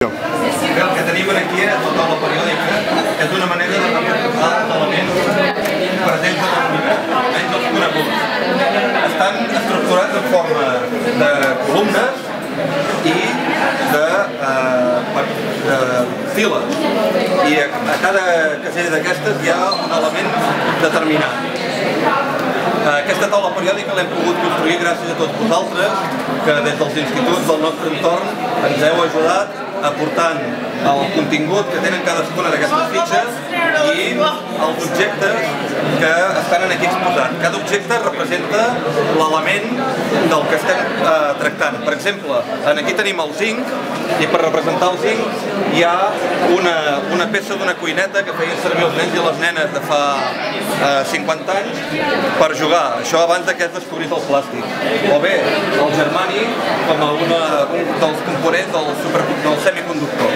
El que tenim aquí a tota la periòdica és una manera de representar els elements presents en l'univers, almenys els coneguts. Estan estructurats en forma de columnes i de files. I a cada casella d'aquestes hi ha un element determinat. Aquesta taula periòdica l'hem pogut construir gràcies a tots vosaltres, que des dels instituts del nostre entorn ens heu ajudat aportant el contingut que tenen cadascuna d'aquestes fitxes i els objectes que estan aquí exposats. Cada objecte representa l'element del que estem tractant. Per exemple, aquí tenim el zinc, i per representar el zinc hi ha una peça d'una cuineta que feien servir els nens i les nenes de fa 50 anys per jugar. Això abans que es descobrís el plàstic. O bé, el germani com a un dels components del semiconductor.